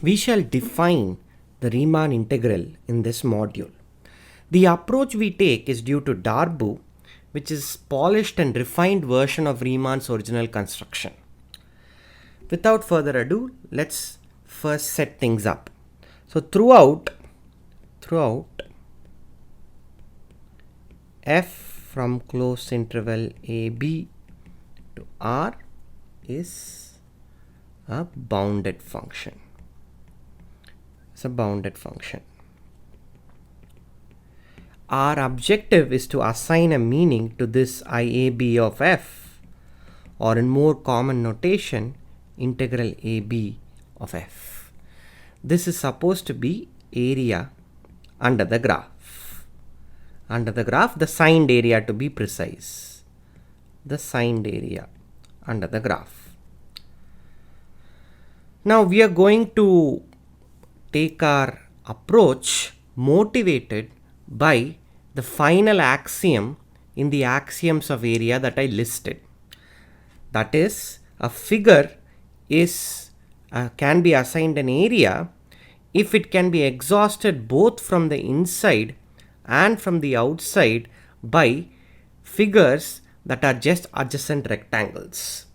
We shall define the Riemann integral in this module. The approach we take is due to Darboux, which is polished and refined version of Riemann's original construction. Without further ado, let's first set things up. So throughout f from closed interval ab to r is a bounded function. It's a bounded function. Our objective is to assign a meaning to this IAB of f, or in more common notation, integral AB of f. This is supposed to be area under the graph. Under the graph, the signed area to be precise. The signed area under the graph. Now we are going to take our approach motivated by the final axiom in the axioms of area that I listed. That is, a figure can be assigned an area if it can be exhausted both from the inside and from the outside by figures that are just adjacent rectangles.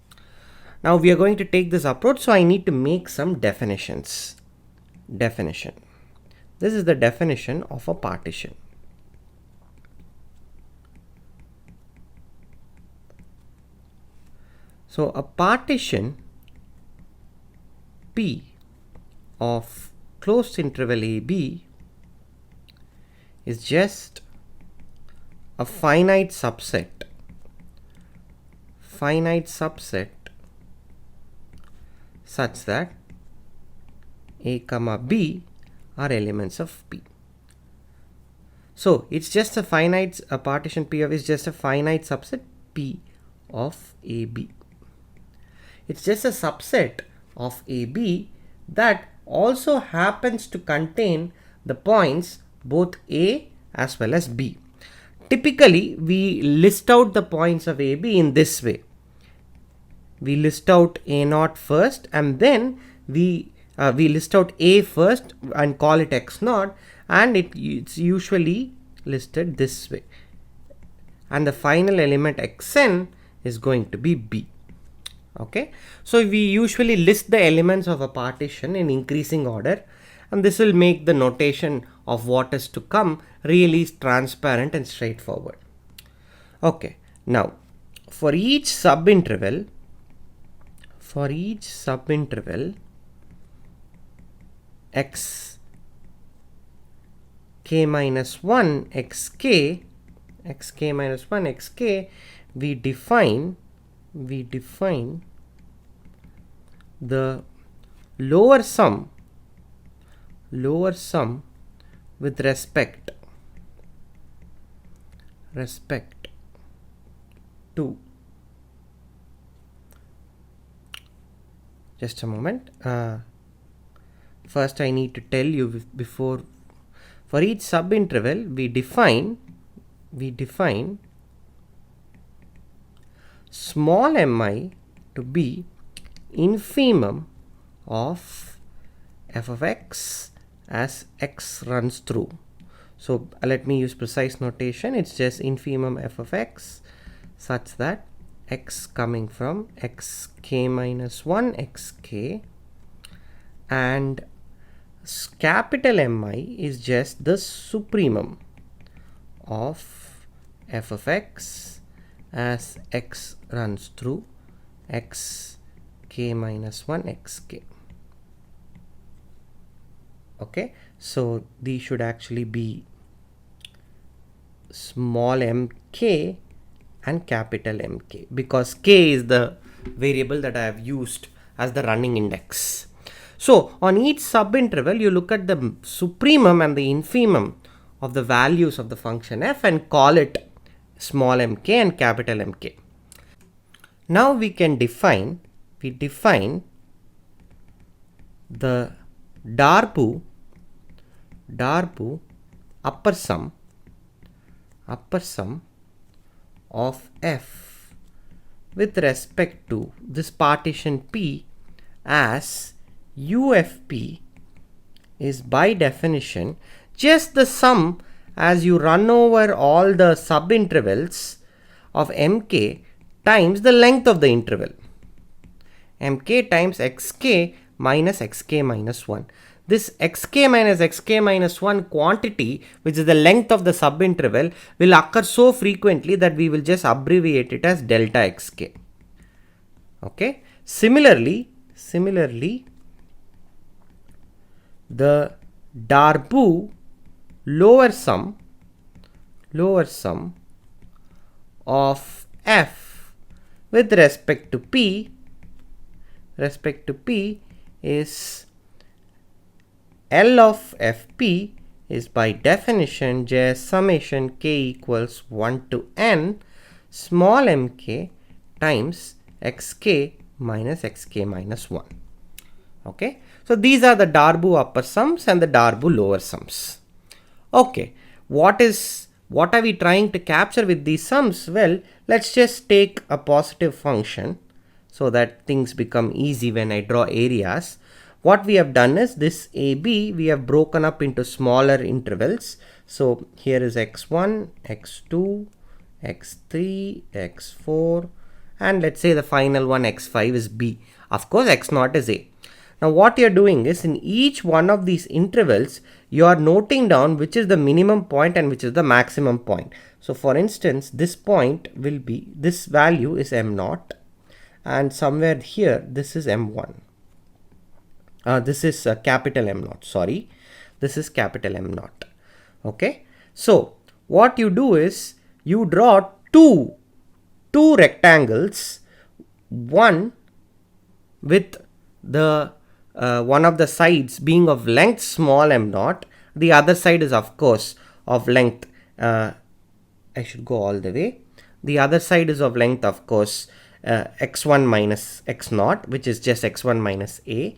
Now we are going to take this approach, so I need to make some definitions. Definition. This is the definition of a partition. So a partition P of closed interval AB is just a finite subset such that A comma B are elements of P. So it's just a partition P of is just a finite subset P of AB. It's just a subset of AB that also happens to contain the points both A as well as B. Typically, we list out the points of AB in this way. We list out A0 first, and then we list out A first and call it X0, and it's usually listed this way. And the final element Xn is going to be B. Okay, so we usually list the elements of a partition in increasing order, and this will make the notation of what is to come really transparent and straightforward. Okay, now for each subinterval x k minus 1 xk we define the lower sum with respect to, just a moment, first I need to tell you before, for each subinterval we define small mi to be infimum of f of x as x runs through. So let me use precise notation. It's just infimum f of x such that x coming from xk minus 1 xk, and capital Mi is just the supremum of f of x as x runs through xk minus 1 xk. Okay, so these should actually be small mk and capital Mk, because k is the variable that I have used as the running index. So on each subinterval you look at the supremum and the infimum of the values of the function f and call it small mk and capital Mk. Now we define the Darboux upper sum of f with respect to this partition P as UFP is by definition just the sum as you run over all the subintervals of mk times the length of the interval. Mk times xk minus 1. This xk minus xk minus 1 quantity, which is the length of the subinterval, will occur so frequently that we will just abbreviate it as delta xk. Okay. Similarly, the Darboux lower sum of f with respect to p is L of fp is by definition just summation k equals 1 to n small mk times xk minus 1. Okay, so these are the Darboux upper sums and the Darboux lower sums. Okay, what are we trying to capture with these sums? Well, let's just take a positive function so that things become easy when I draw areas. What we have done is this AB we have broken up into smaller intervals. So here is x1, x2, x3, x4, and let's say the final one x5 is B. Of course, x0 is A. Now what you are doing is in each one of these intervals, you are noting down which is the minimum point and which is the maximum point. So for instance, this point will be, this value is m0, and somewhere here this is m1. This is capital M0, sorry. This is capital M0. Okay. So what you do is you draw two rectangles, one with the one of the sides being of length small m0, the other side is of course of length, I should go all the way, the other side is of length of course x1 minus x0, which is just x1 minus a,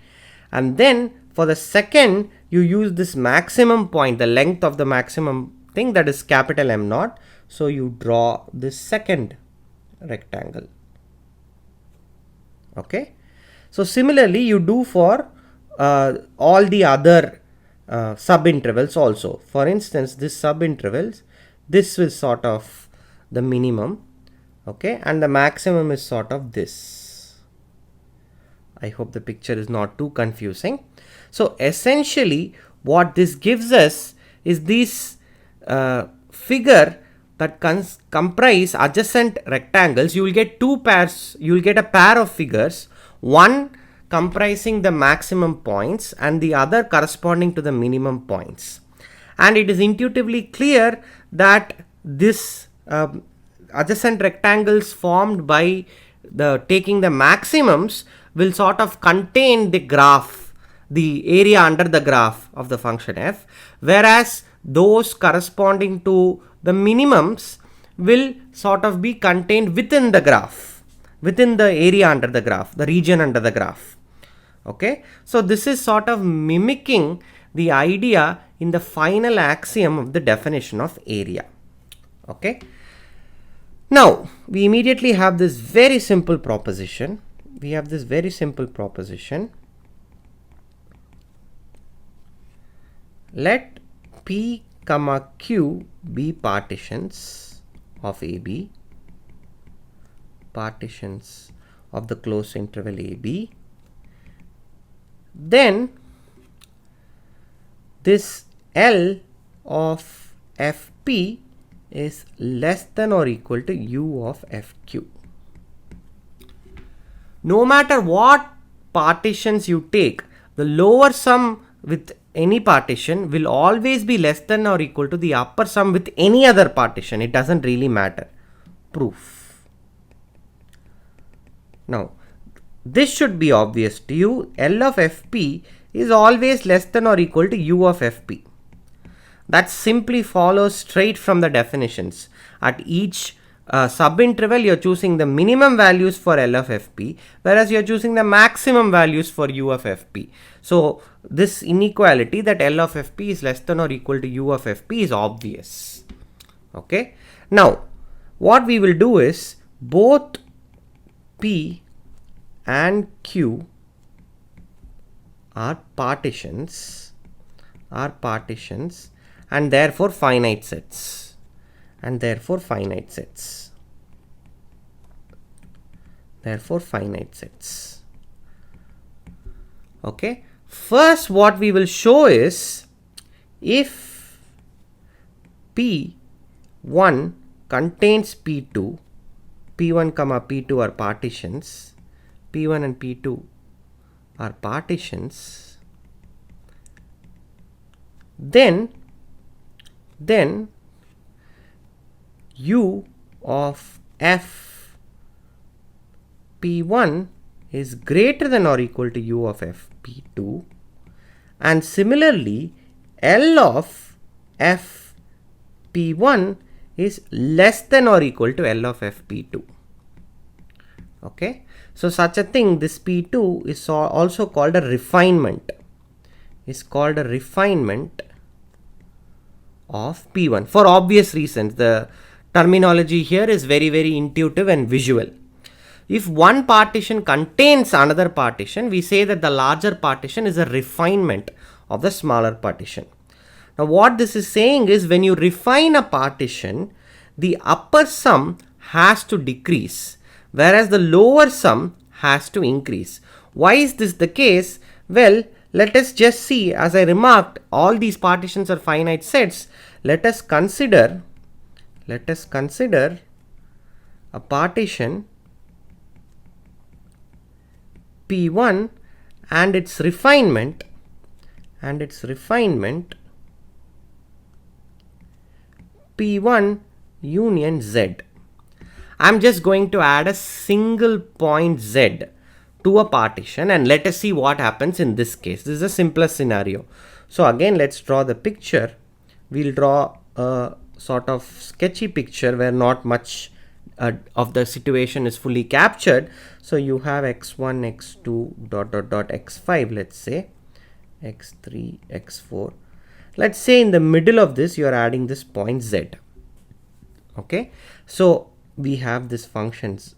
and then for the second you use this maximum point, the length of the maximum thing, that is capital M0, so you draw this second rectangle. Okay. So similarly you do for all the other subintervals also. For instance, this subintervals, this is sort of the minimum, okay, and the maximum is sort of this. I hope the picture is not too confusing. So essentially what this gives us is this figure that comprise adjacent rectangles. You will get two pairs, you will get a pair of figures, one comprising the maximum points and the other corresponding to the minimum points. And it is intuitively clear that this adjacent rectangles formed by taking the maximums will sort of contain the graph, the area under the graph of the function f, whereas those corresponding to the minimums will sort of be contained within the graph, within the area under the graph, the region under the graph. Okay, so this is sort of mimicking the idea in the final axiom of the definition of area. Okay, now we immediately have this very simple proposition. Let P comma Q be partitions of AB, partitions of the closed interval AB. Then this L of Fp is less than or equal to U of Fq. No matter what partitions you take, the lower sum with any partition will always be less than or equal to the upper sum with any other partition. It doesn't really matter. Proof. Now, this should be obvious to you. L of Fp is always less than or equal to U of Fp. That simply follows straight from the definitions. At each subinterval, you are choosing the minimum values for L of Fp, whereas you are choosing the maximum values for U of Fp. So this inequality that L of Fp is less than or equal to U of Fp is obvious. Okay. Now, what we will do is both P and Q are partitions are partitions and therefore finite sets. Therefore finite sets. Okay. First what we will show is if P1 contains P2, P1 comma P2 are partitions, P1 and P2 are partitions, then U of F P1 is greater than or equal to U of F P2, and similarly L of F P1 is less than or equal to L of F P2. Okay, so such a thing, this P2 is also called a refinement, of P1 for obvious reasons. The terminology here is very intuitive and visual. If one partition contains another partition, we say that the larger partition is a refinement of the smaller partition. Now what this is saying is, when you refine a partition, the upper sum has to decrease, whereas the lower sum has to increase. Why is this the case? Well, let us just see, as I remarked, all these partitions are finite sets. Let us consider a partition P1 and its refinement P1 union Z. I'm just going to add a single point Z to a partition and let us see what happens in this case. This is the simplest scenario. So again, let's draw the picture. We'll draw a sort of sketchy picture where not much of the situation is fully captured. So you have x1, x2, x5, let's say, x3, x4. Let's say in the middle of this, you are adding this point Z. Okay, so we have this functions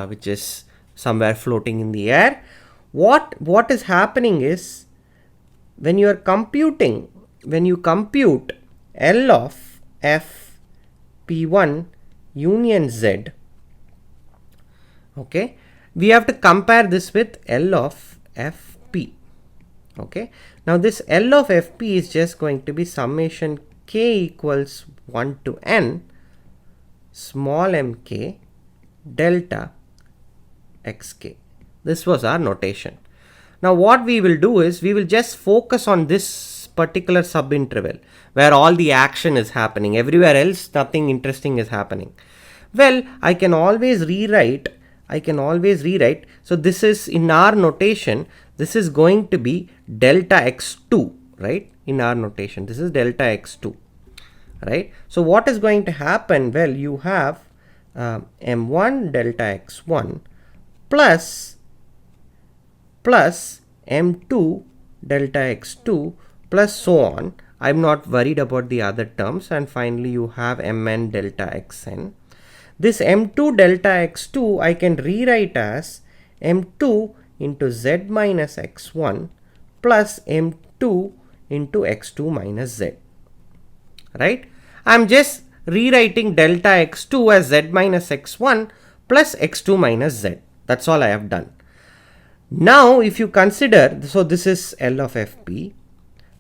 which is somewhere floating in the air. What is happening is, when you compute L of F P1 union Z, okay, we have to compare this with L of Fp. Okay, now this L of Fp is just going to be summation k equals 1 to n small mk delta xk. This was our notation. Now what we will do is, we will just focus on this particular subinterval where all the action is happening. Everywhere else nothing interesting is happening. Well, I can always rewrite. So this is, in our notation, this is going to be delta x2, right? In our notation, this is delta x2, right? So what is going to happen? Well, you have m1 delta x1 plus m2 delta x2 plus so on. I'm not worried about the other terms, and finally you have mn delta xn. This m2 delta x2 I can rewrite as m2 into z minus x1 plus m2 into x2 minus z, right? I'm just rewriting delta x2 as z minus x1 plus x2 minus z. That's all I have done. Now if you consider, so this is L of Fp.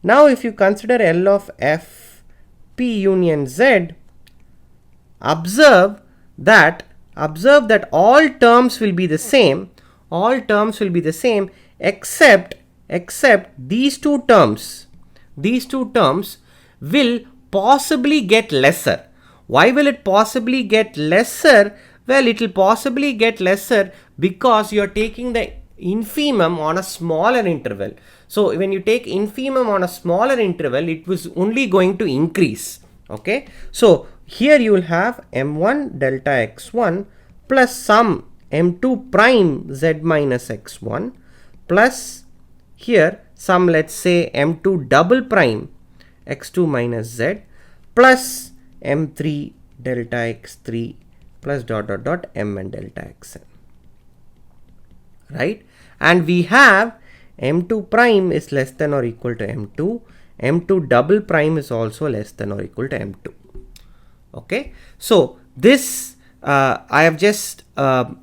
Now if you consider L of Fp union Z, observe that all terms will be the same, except these two terms will possibly get lesser. Why will it possibly get lesser? Well, it will possibly get lesser because you are taking the infimum on a smaller interval. So when you take infimum on a smaller interval, it was only going to increase. Okay, so here you will have m1 delta x1 plus some m2 prime z minus x1 plus here some, let's say, m2 double prime x2 minus z plus m3 delta x3 plus mn delta xn, right? And we have m2 prime is less than or equal to m2, M2 double prime is also less than or equal to M2. Okay, so this I have just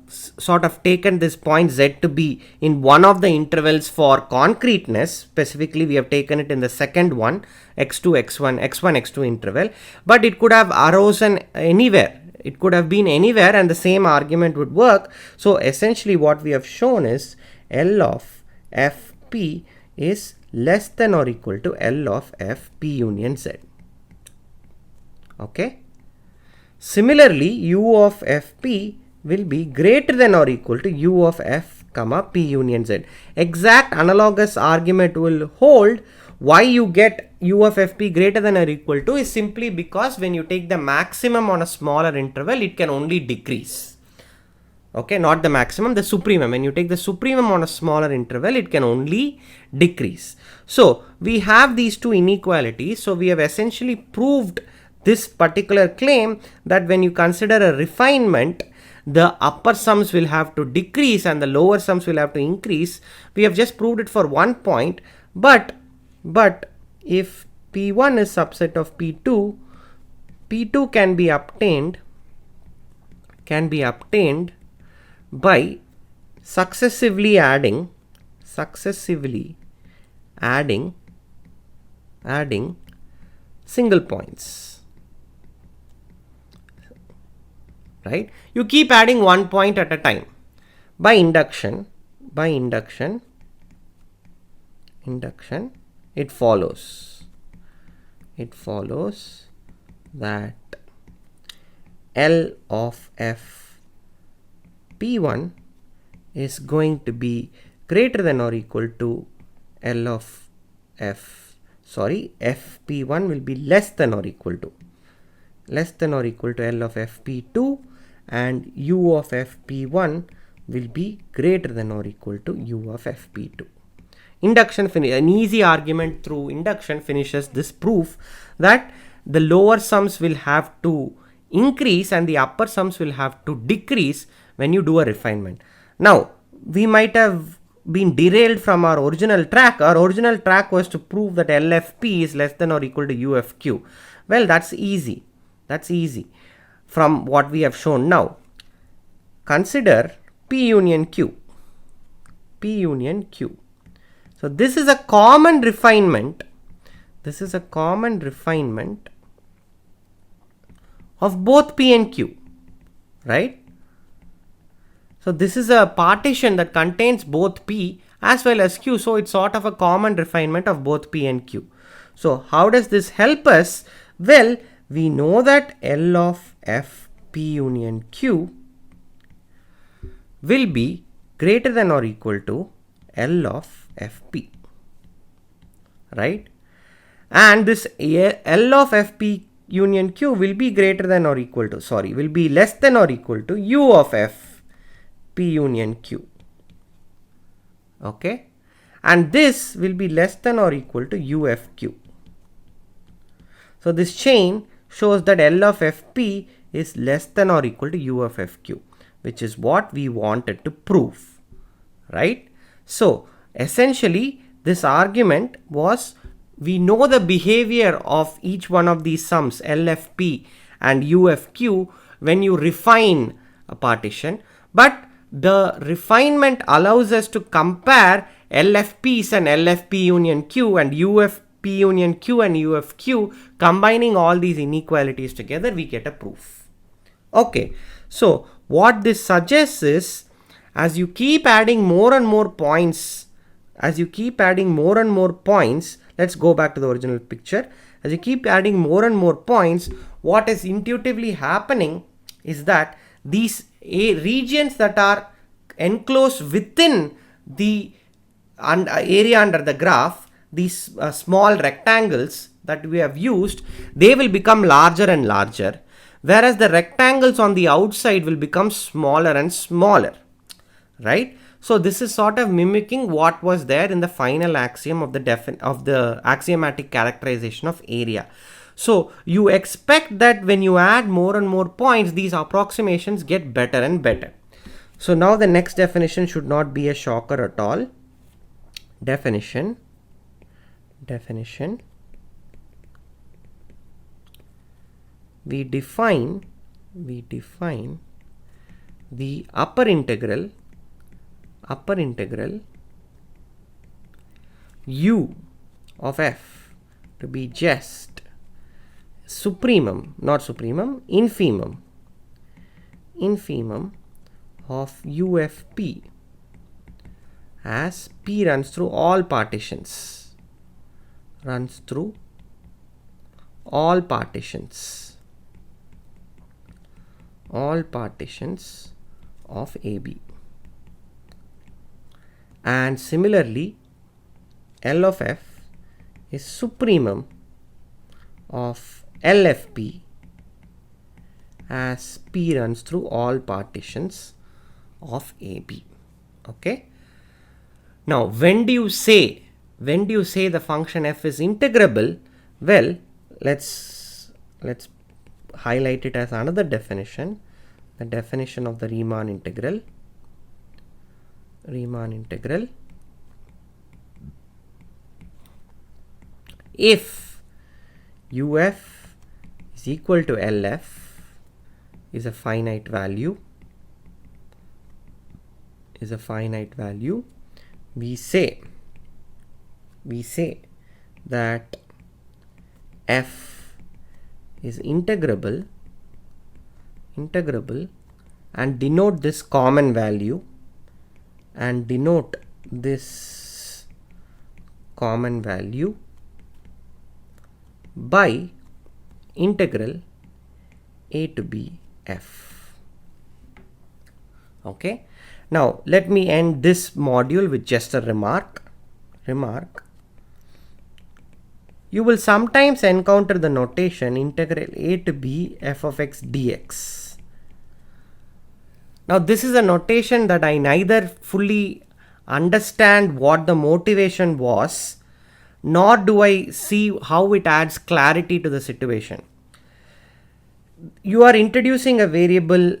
sort of taken this point Z to be in one of the intervals for concreteness. Specifically, we have taken it in the second one, x2, x1, x1, x2 interval, but it could have arisen anywhere. It could have been anywhere and the same argument would work. So essentially what we have shown is L of Fp is less than or equal to L of Fp union Z. Okay. Similarly, U of Fp will be greater than or equal to U of F comma P union Z. Exact analogous argument will hold. Why you get U of Fp greater than or equal to is simply because when you take the maximum on a smaller interval, it can only decrease. Okay, not the maximum, the supremum. When you take the supremum on a smaller interval, it can only decrease. So we have these two inequalities. So we have essentially proved this particular claim that when you consider a refinement, the upper sums will have to decrease and the lower sums will have to increase. We have just proved it for one point, but if P1 is subset of P2, P2 can be obtained by successively adding single points. Right? You keep adding one point at a time. By induction, it follows that L of F P1 is going to be greater than or equal to L of F, Fp1 will be less than or equal to L of Fp2, and U of Fp1 will be greater than or equal to U of Fp2. Induction an easy argument through induction finishes this proof that the lower sums will have to increase and the upper sums will have to decrease when you do a refinement. Now, we might have been derailed from our original track. Our original track was to prove that LFP is less than or equal to UFQ. Well, that's easy. From what we have shown now. Consider P union Q. So this is a common refinement. Of both P and Q, right? So this is a partition that contains both P as well as Q. So it's sort of a common refinement of both P and Q. So how does this help us? Well, we know that L of F P union Q will be greater than or equal to L of Fp, right? And this L of Fp union Q will be greater than or equal to, will be less than or equal to U of F P union Q. Okay, and this will be less than or equal to UFQ. So this chain shows that L of Fp is less than or equal to U of Fq, which is what we wanted to prove, right? So essentially this argument was, we know the behavior of each one of these sums LFP and UFQ when you refine a partition, but the refinement allows us to compare LFPs and LFP union Q and UFP union Q and UFQ. Combining all these inequalities together, we get a proof. Okay, so what this suggests is, as you keep adding more and more points, let's go back to the original picture. As you keep adding more and more points, what is intuitively happening is that these regions that are enclosed within the area under the graph, these small rectangles that we have used, they will become larger and larger, whereas the rectangles on the outside will become smaller and smaller, right? So this is sort of mimicking what was there in the final axiom of the axiomatic characterization of area. So you expect that when you add more and more points, these approximations get better and better. So now the next definition should not be a shocker at all. Definition we define the upper integral u of f to be just infimum of UFP as P runs through all partitions of AB. And similarly, L of f is supremum of LFP as P runs through all partitions of AB. Okay. Now, when do you say the function f is integrable? Well, let's highlight it as another definition. The definition of the Riemann integral. If UF is equal to LF is a finite value, we say that f is integrable and denote this common value by integral a to b f. Okay. Now let me end this module with just a remark. You will sometimes encounter the notation integral a to b f of x dx. Now this is a notation that I neither fully understand what the motivation was, nor do I see how it adds clarity to the situation. You are introducing a variable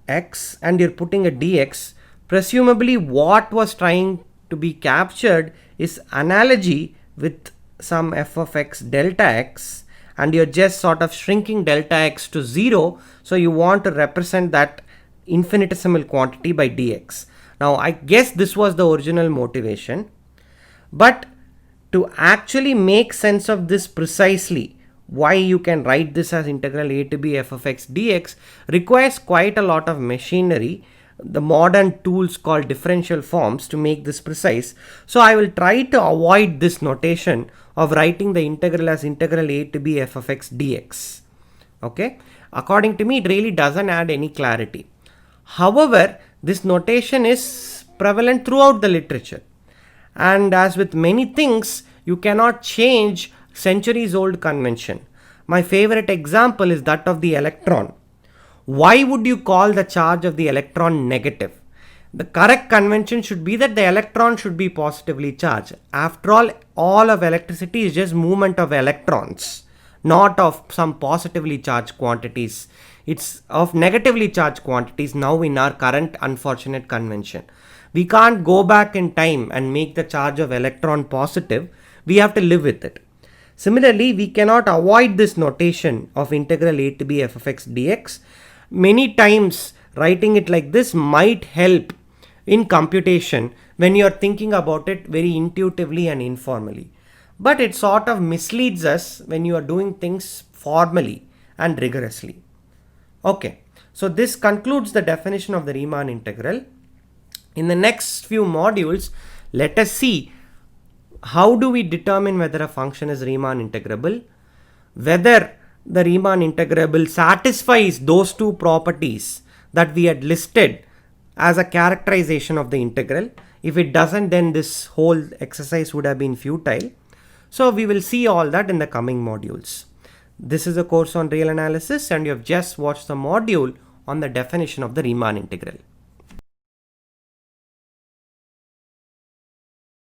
x and you're putting a dx. Presumably what was trying to be captured is analogy with some f of x delta x, and you're just sort of shrinking delta x to 0, so you want to represent that infinitesimal quantity by dx. Now I guess this was the original motivation, but to actually make sense of this precisely, why you can write this as integral a to b f of x dx requires quite a lot of machinery, the modern tools called differential forms, to make this precise. So I will try to avoid this notation of writing the integral as integral a to b f of x dx. Okay, according to me it really doesn't add any clarity. However, this notation is prevalent throughout the literature, and as with many things, you cannot change centuries old convention. My favorite example is that of the electron. Why would you call the charge of the electron negative? The correct convention should be that the electron should be positively charged. After all of electricity is just movement of electrons, not of some positively charged quantities. It's of negatively charged quantities now in our current unfortunate convention. We can't go back in time and make the charge of electron positive. We have to live with it. Similarly, we cannot avoid this notation of integral a to b f of x dx. Many times writing it like this might help in computation when you are thinking about it very intuitively and informally. But it sort of misleads us when you are doing things formally and rigorously. Okay, so this concludes the definition of the Riemann integral. In the next few modules, let us see how do we determine whether a function is Riemann integrable, whether the Riemann integrable satisfies those two properties that we had listed as a characterization of the integral. If it doesn't, then this whole exercise would have been futile. So we will see all that in the coming modules. This is a course on real analysis, and you have just watched the module on the definition of the Riemann integral.